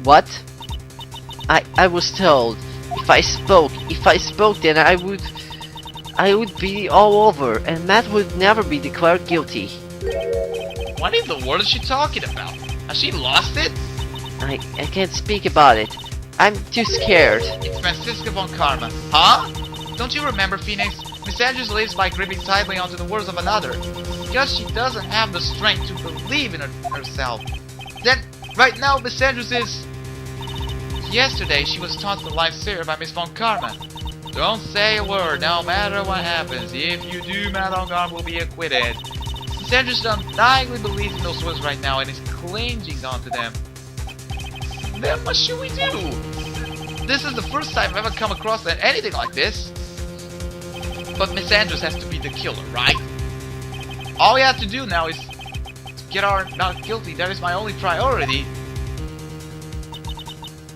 What? I was told if I spoke then I would be all over and Matt would never be declared guilty. What in the world is she talking about? Has she lost it? I can't speak about it. I'm too scared. It's Francisca von Karma. Huh? Don't you remember, Phoenix? Miss Andrews lives by gripping tightly onto the words of another. Because she doesn't have the strength to believe in herself. Then, right now, Miss Andrews is... Yesterday, she was taught the life saved by Miss von Karma. Don't say a word, no matter what happens. If you do, Matt von Karma will be acquitted. Miss Andrews undoubtedly believes in those words right now and is clinging onto them. Then what should we do? This is the first time I've ever come across anything like this. But Miss Andrews has to be the killer, right? All we have to do now is get our not guilty. That is my only priority.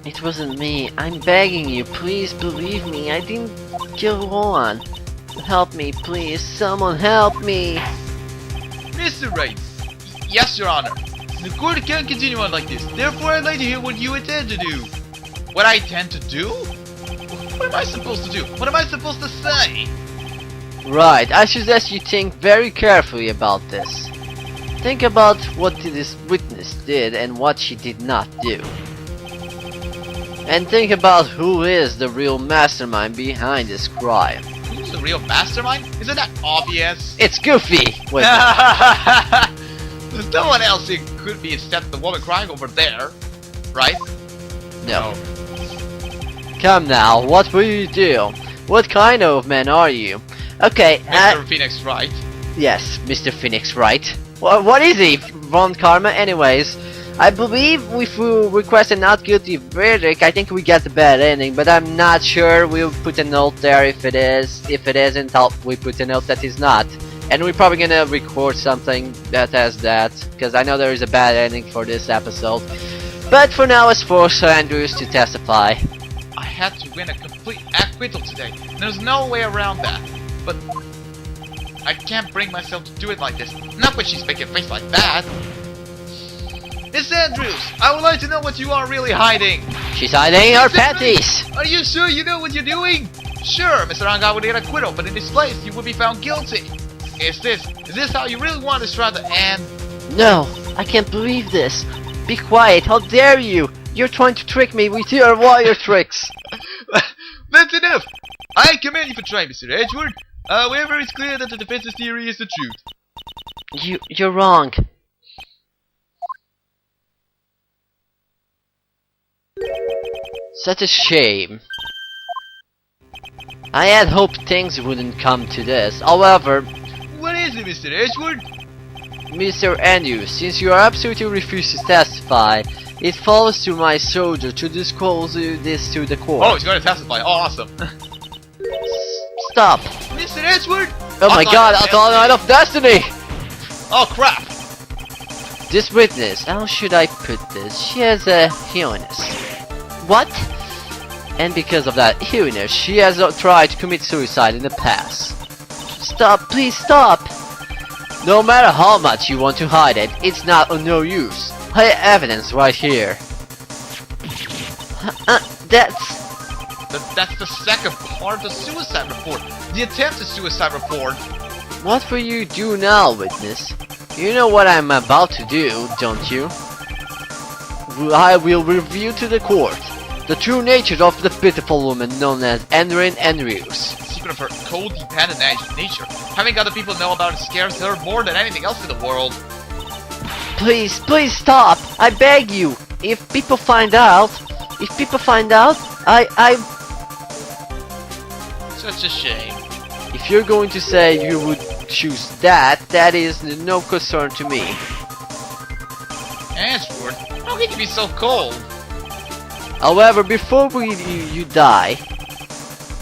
It wasn't me. I'm begging you, please believe me. I didn't kill Juan. Help me, please. Someone help me. Mr. Wright. Yes, Your Honor. The court can't continue on like this. Therefore, I'd like to hear what you intend to do. What I intend to do? What am I supposed to do? What am I supposed to say? Right, I suggest you think very carefully about this. Think about what this witness did and what she did not do. And think about who is the real mastermind behind this crime. Who's the real mastermind? Isn't that obvious? It's Goofy! There's no one else it could be except the woman crying over there, right? No. Come now, what will you do? What kind of man are you? Okay, Mr. Phoenix Wright. Yes, Mr. Phoenix Wright. What is he? Von Karma? Anyways, I believe if we request a not guilty verdict, I think we get the bad ending, but I'm not sure. We'll put a note there if it is. If it isn't, we put a note that is not. And we're probably gonna record something that has that, because I know there is a bad ending for this episode. But for now, it's for Andrews to testify. I had to win a complete acquittal today. There's no way around that. But I can't bring myself to do it like this. Not when she's making a face like that. Miss Andrews, I would like to know what you are really hiding. She's hiding her panties. Are you sure you know what you're doing? Sure, Mr. Anga would get acquittal, but in this place you would be found guilty. Is this how you really want this trial to end? No, I can't believe this. Be quiet, how dare you? You're trying to trick me with your wire tricks. That's enough. I commend you for trying, Mr. Edgeworth. However, it's clear that the defense's theory is the truth. You're wrong. Such a shame. I had hoped things wouldn't come to this. However, what is it, Mr. Edgeworth? Mr. Andrews, since you are absolutely refused to testify, it falls to my soldier to disclose this to the court. Oh, he's going to testify. Oh, awesome. Stop. Mr. Edgeworth! Oh my god, Outline of Destiny! Oh crap! This witness, how should I put this? She has a illness. What? And because of that illness, she has tried to commit suicide in the past. Stop, please stop! No matter how much you want to hide it, it's not of no use. I have evidence right here. That's the second part of the suicide report. The attempted suicide report. What will you do now, witness? You know what I'm about to do, don't you? I will reveal to the court the true nature of the pitiful woman known as Andrin Andrews. The secret of her codependent nature. Having other people know about it scares her more than anything else in the world. Please, please stop! I beg you! If people find out, I... Such a shame. If you're going to say you would choose that, that is no concern to me. Ashford, how can you be so cold? However, before you die,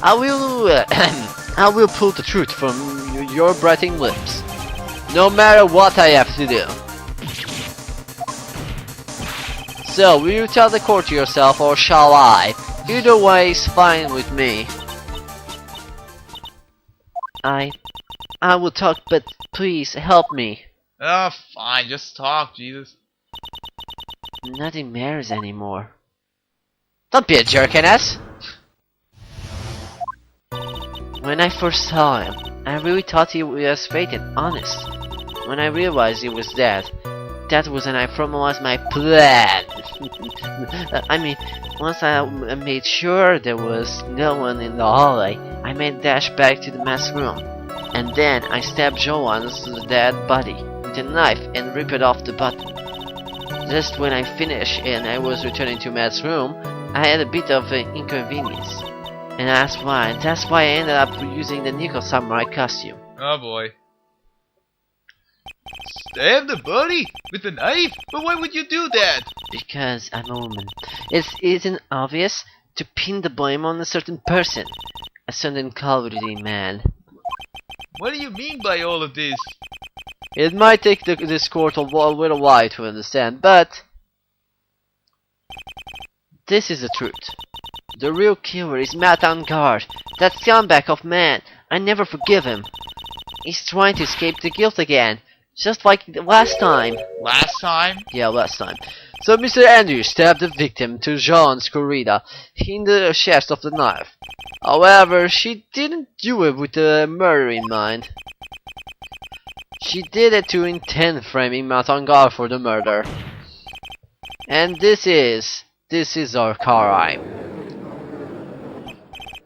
I will pull the truth from your breathing lips, no matter what I have to do. So, will you tell the court yourself, or shall I? Either way is fine with me. I will talk, but please help me. Oh, fine, just talk, Jesus. Nothing matters anymore. Don't be a jerk-ass! When I first saw him, I really thought he was fake and honest. When I realized he was dead, that was when I formalized my plan. I mean, once I made sure there was no one in the hallway, I made a dash back to the mass room. And then I stabbed Joanne's dead body with a knife and ripped off the button. Just when I finished and I was returning to Matt's room, I had a bit of an inconvenience. And that's why I ended up using the Nickel Samurai costume. Oh boy. Stab the body with a knife? But why would you do that? Because I'm a woman. It isn't obvious to pin the blame on a certain person. A certain quality man. What do you mean by all of this? It might take this court a little while to understand, but this is the truth. The real killer is Matt on guard. That scumbag of man. I never forgive him. He's trying to escape the guilt again. Just like last time. Last time? Yeah, last time. So Mr. Andrews stabbed the victim to Jean's corrida in the chest of the knife. However, she didn't do it with the murder in mind. She did it to intend framing Matt on guard for the murder. And this is our crime.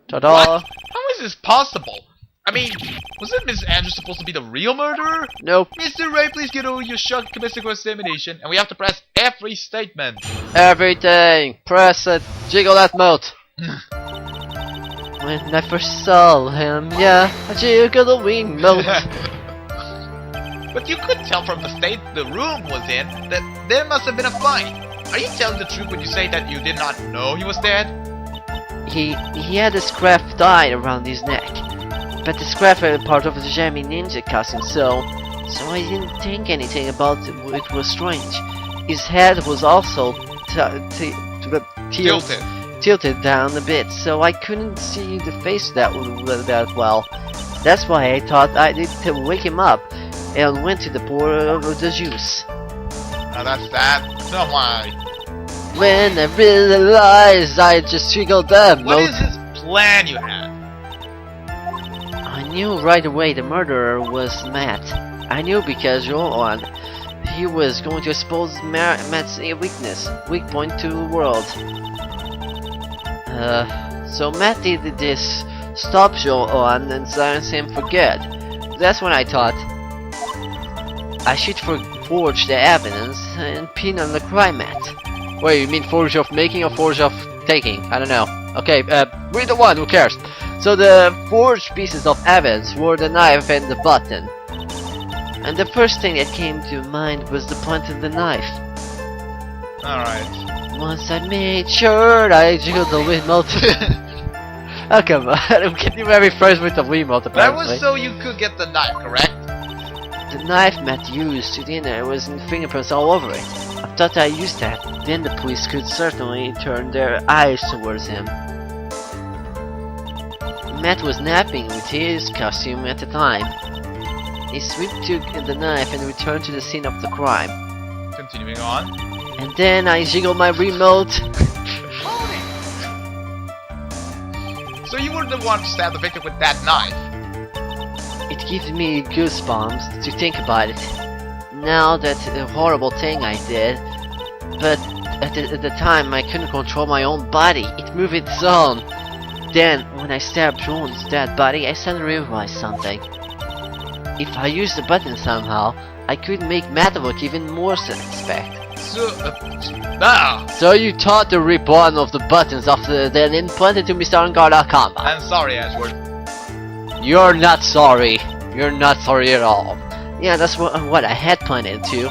Ta-da! What? How is this possible? I mean, wasn't Miss Andrews supposed to be the real murderer? Nope. Mr. Ray, please get over your shock chemical examination, and we have to press every statement. Everything! Press it! Jiggle that mode! When I first saw him, yeah, I jiggled the wing mode. But you could tell from the state the room was in that there must have been a fight. Are you telling the truth when you say that you did not know he was dead? He had a scrap tied around his neck. But the scrap was part of the Jammy Ninja costume, so I didn't think anything about it. It was strange. His head was also tilted down a bit, so I couldn't see the face that well. That's why I thought I needed to wake him up and went to the pour of the juice. Now that's that. So why? When I realized I just triggered them. What is this plan you have? I knew right away the murderer was Matt. I knew because Johan, he was going to expose Matt's weak point to the world. So Matt did this, stop Johan and silence him for good. That's when I thought I should forge the evidence and pin on the crime Matt. Wait, you mean forge of making or forge of taking? I don't know. Okay, read the one, who cares? So the forged pieces of evidence were the knife and the button. And the first thing that came to mind was the point of the knife. Alright. Once I made sure I jiggled the Wiimote. Oh come on, I'm getting very first with the Wiimote apparently. That was so you could get the knife, correct? The knife Matt used to dinner was in fingerprints all over it. I thought I used that, then the police could certainly turn their eyes towards him. Matt was napping with his costume at the time. He swiftly took the knife and returned to the scene of the crime. Continuing on. And then I jiggled my remote. So you were the one to stab the victim with that knife? It gives me goosebumps to think about it. Now that's a horrible thing I did. But at the time I couldn't control my own body. It moved its own. Then, when I stabbed John's dead body, I suddenly realized something. If I used the button somehow, I could make Matt look even more suspect. So you thought to rip one of the buttons off then implanted to Mr. Angar.com. I'm sorry, Ashworth. You're not sorry. You're not sorry at all. Yeah, that's what I had planned to.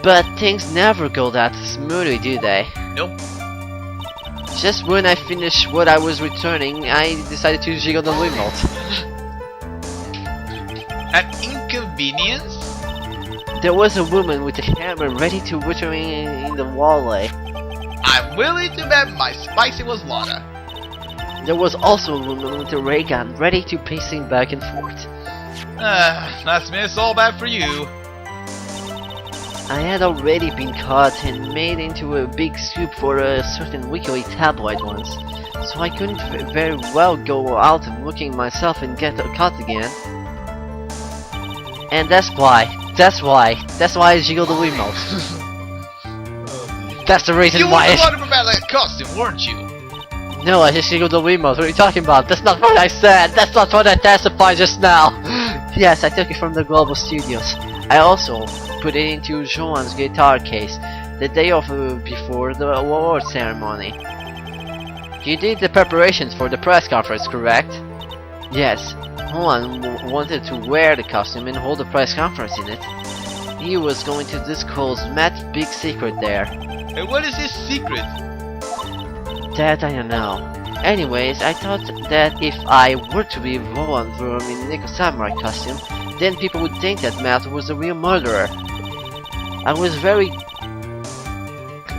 But things never go that smoothly, do they? Nope. Just when I finished what I was returning, I decided to jiggle the remote. An inconvenience? There was a woman with a hammer ready to butcher me in the hallway. I'm willing to bet my spicy was Lana. There was also a woman with a ray gun ready to pacing back and forth. That's miss all bad for you. I had already been caught and made into a big soup for a certain weekly tabloid once, so I couldn't very well go out looking myself and get caught again. And that's why I jiggled the remote. That's the reason why. You were the one about that costume, weren't you? No, I just jiggled the remote. What are you talking about? That's not what I said. That's not what I testified just now. Yes, I took it from the Global Studios. I also put it into Joan's guitar case the day of before the award ceremony. You did the preparations for the press conference, correct? Yes. Juan wanted to wear the costume and hold a press conference in it. He was going to disclose Matt's big secret there. And what is his secret? That I don't know. Anyways, I thought that if I were to be Rowan Vroom in Nico Samurai costume, then people would think that Matt was the real murderer. I was very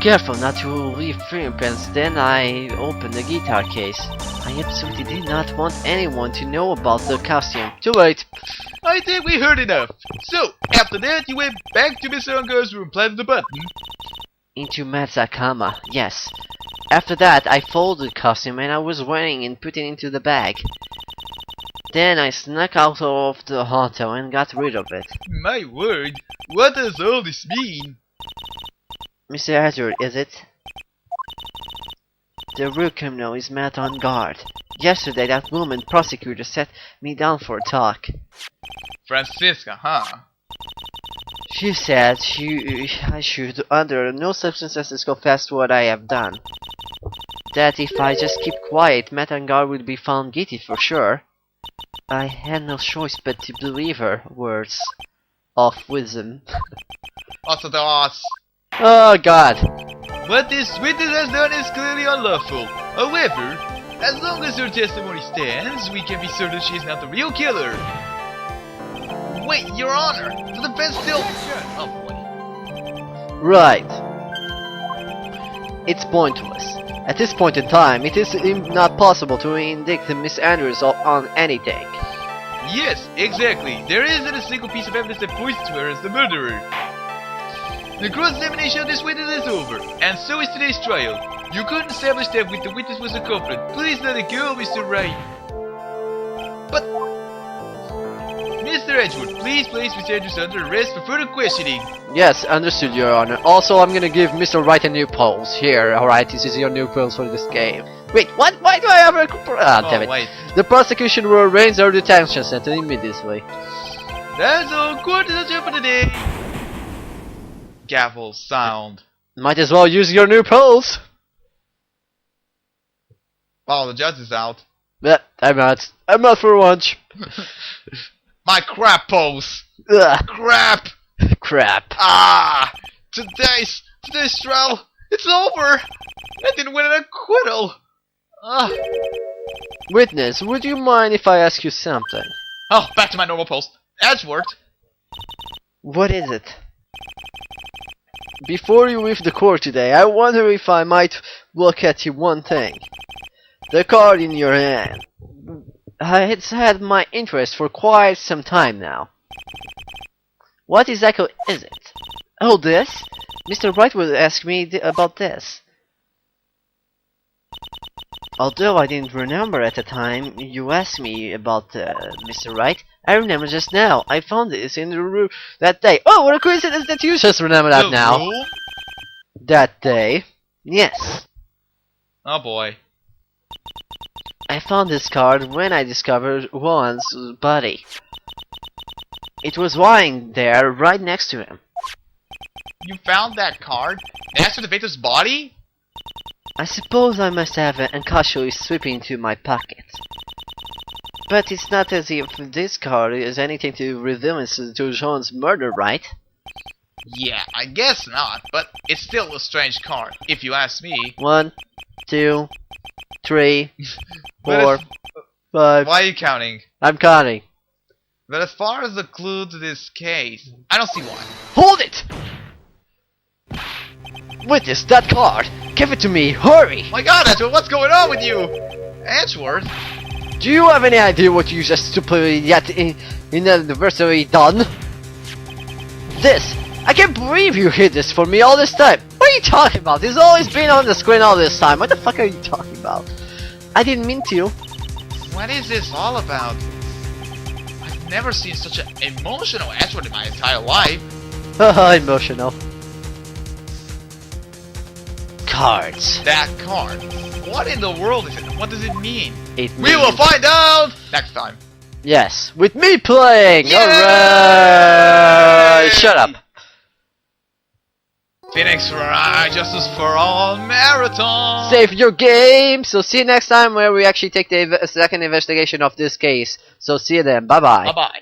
careful not to leave fingerprints. Then I opened the guitar case. I absolutely did not want anyone to know about the costume. Too late. I think we heard enough. So, after that you went back to Mr. Unger's room, planted the button. Into Matt's Akama, yes. After that, I folded the costume and I was wearing and put it into the bag. Then I snuck out of the hotel and got rid of it. My word, what does all this mean? Mr. Edward, is it? The real criminal is Matt on guard. Yesterday, that woman prosecutor set me down for a talk. Francisca, huh? She said I should, under no circumstances, confess what I have done. That if I just keep quiet, Matt on guard will be found guilty for sure. I had no choice but to believe her words of wisdom. Orthodox. Oh God. What this witness has done is clearly unlawful. However, as long as her testimony stands, we can be certain she is not the real killer. Wait, Your Honor, the defense still... Oh boy. Right. It's pointless. At this point in time, it is not possible to indict Miss Andrews on anything. Yes, exactly. There isn't a single piece of evidence that points to her as the murderer. The cross-examination of this witness is over, and so is today's trial. You couldn't establish that the witness was a culprit. Please let it go, Mr. Wright. But... Mr. Edgewood, please place Mr. Andrews under arrest for further questioning. Yes, understood, Your Honor. Also, I'm gonna give Mr. Wright a new pulse. Here, alright, this is your new pulse for this game. Wait, what? Why do I have a... damn it. Wait. The prosecution will arrange their detention sentence immediately. That's all. Court is adjourned for today. Gavel sound. Might as well use your new pulse. Oh, the judge is out. Yeah, I'm out. I'm out for lunch. My crap pose. Ugh. Crap. Crap. Ah, today's trial. It's over. I didn't win an acquittal. Ah. Witness, would you mind if I ask you something? Oh, back to my normal post. Edgeworth. What is it? Before you leave the court today, I wonder if I might look at you one thing. The card in your hand. It's had my interest for quite some time now. What exactly is it? Oh, this? Mr. Wright will ask me about this. Although I didn't remember at the time you asked me about Mr. Wright, I remember just now. I found this in the room that day. Oh, what a coincidence that you just remember that now. Room? That day? Yes. Oh boy. I found this card when I discovered Juan's body. It was lying there right next to him. You found that card next to the victim's body? I suppose I must have unconsciously slipped into my pocket. But it's not as if this card is anything to resemblance to John's murder, right? Yeah, I guess not, but it's still a strange card, if you ask me. 1, 2, 3, But 4, as- 5. Why are you counting? I'm counting. But as far as the clue to this case, I don't see one. Hold it! Witness, that card! Give it to me, hurry! My god, Edgeworth, what's going on with you? Edgeworth? Do you have any idea what you just stupidly yet inadvertently done? This I can't believe you hid this for me all this time. What are you talking about? It's always been on the screen all this time. What the fuck are you talking about? I didn't mean to. What is this all about? I've never seen such an emotional Edward in my entire life. Emotional. Cards. That card. What in the world is it? What does it mean? It We will find out next time. Yes, with me playing! Yay! Alright! Shut up! Phoenix Wright Justice for all marathon! Save your game! So see you next time where we actually take the second investigation of this case. So see you then, bye bye! Bye bye.